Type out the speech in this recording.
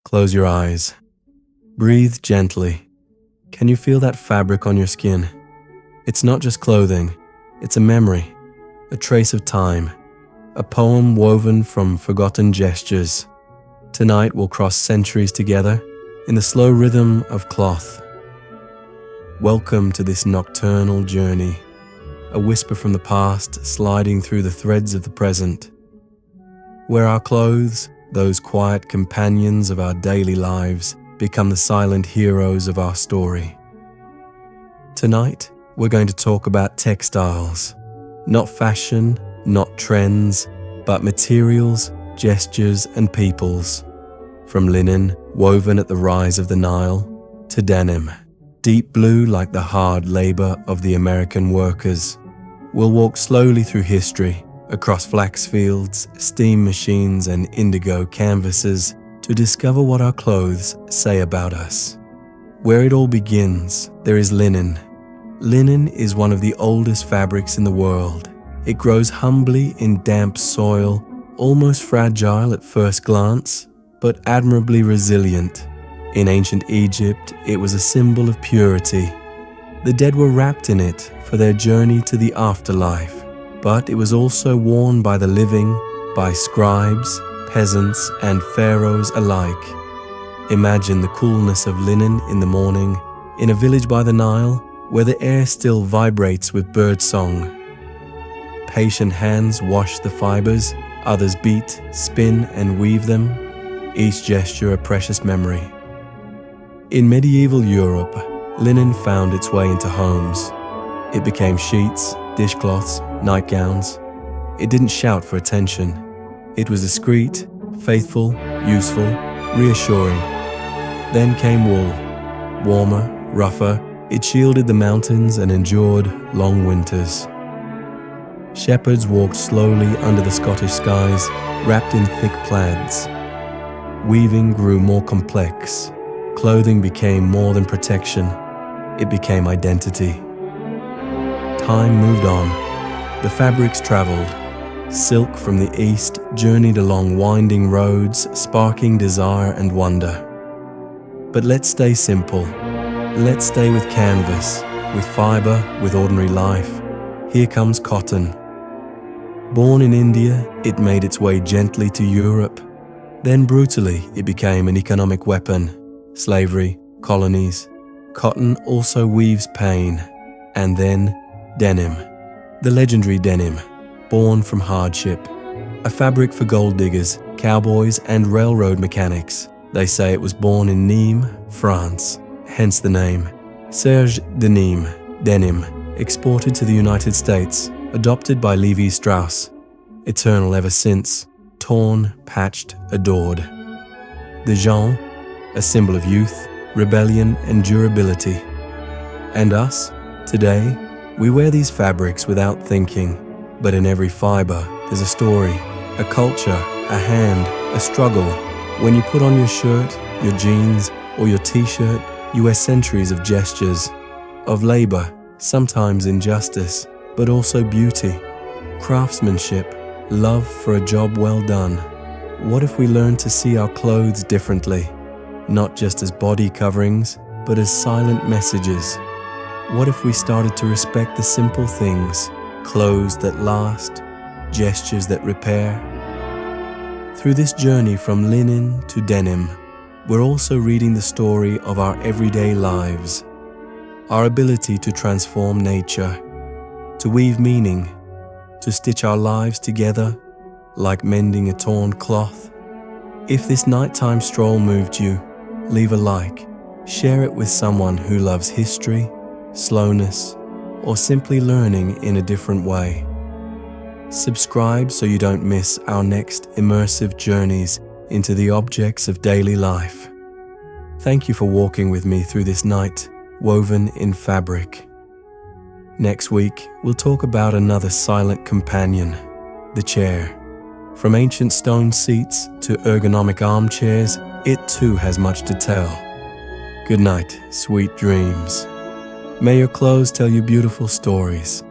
Close your eyes. Breathe gently. Can you feel that fabric on your skin? It's not just clothing, it's a memory, a trace of time, a poem woven from forgotten gestures. Tonight we'll cross centuries together in the slow rhythm of cloth. Welcome to this nocturnal journey, a whisper from the past sliding through the threads of the present, where our clothes, those quiet companions of our daily lives, become the silent heroes of our story. Tonight, we're going to talk about textiles, not fashion, not trends, but materials, gestures, and peoples. From linen, woven at the rise of the Nile, to denim, deep blue like the hard labor of the American workers. We'll walk slowly through history, across flax fields, steam machines, and indigo canvases to discover what our clothes say about us. Where it all begins, there is linen. Linen is one of the oldest fabrics in the world. It grows humbly in damp soil, almost fragile at first glance, but admirably resilient. In ancient Egypt, it was a symbol of purity. The dead were wrapped in it for their journey to the afterlife, but it was also worn by the living, by scribes, peasants, and pharaohs alike. Imagine the coolness of linen in the morning, in a village by the Nile, where the air still vibrates with birdsong. Patient hands wash the fibers, others beat, spin, and weave them, each gesture a precious memory. In medieval Europe, linen found its way into homes. It became sheets, dishcloths, nightgowns. It didn't shout for attention. It was discreet, faithful, useful, reassuring. Then came wool. Warmer, rougher, it shielded the mountains and endured long winters. Shepherds walked slowly under the Scottish skies, wrapped in thick plaids. Weaving grew more complex. Clothing became more than protection. It became identity. Time moved on. The fabrics traveled. Silk from the east journeyed along winding roads, sparking desire and wonder. But let's stay simple. Let's stay with canvas, with fiber, with ordinary life. Here comes cotton. Born in India, it made its way gently to Europe. Then brutally, it became an economic weapon. Slavery, colonies. Cotton also weaves pain. And then denim. The legendary denim, born from hardship. A fabric for gold diggers, cowboys, and railroad mechanics. They say it was born in Nîmes, France. Hence the name. Serge Denim, denim, exported to the United States, adopted by Levi Strauss. Eternal ever since, torn, patched, adored. The jean, a symbol of youth, rebellion, and durability. And us, today, we wear these fabrics without thinking, but in every fiber, there's a story, a culture, a hand, a struggle. When you put on your shirt, your jeans, or your t-shirt, you wear centuries of gestures, of labor, sometimes injustice, but also beauty, craftsmanship, love for a job well done. What if we learned to see our clothes differently, not just as body coverings, but as silent messages? What if we started to respect the simple things, clothes that last, gestures that repair? Through this journey from linen to denim, we're also reading the story of our everyday lives, our ability to transform nature, to weave meaning, to stitch our lives together like mending a torn cloth. If this nighttime stroll moved you, leave a like, share it with someone who loves history, slowness, or simply learning in a different way. Subscribe so you don't miss our next immersive journeys into the objects of daily life. Thank you for walking with me through this night, woven in fabric. Next week, we'll talk about another silent companion, the chair. From ancient stone seats to ergonomic armchairs, it too has much to tell. Good night, sweet dreams. May your clothes tell you beautiful stories.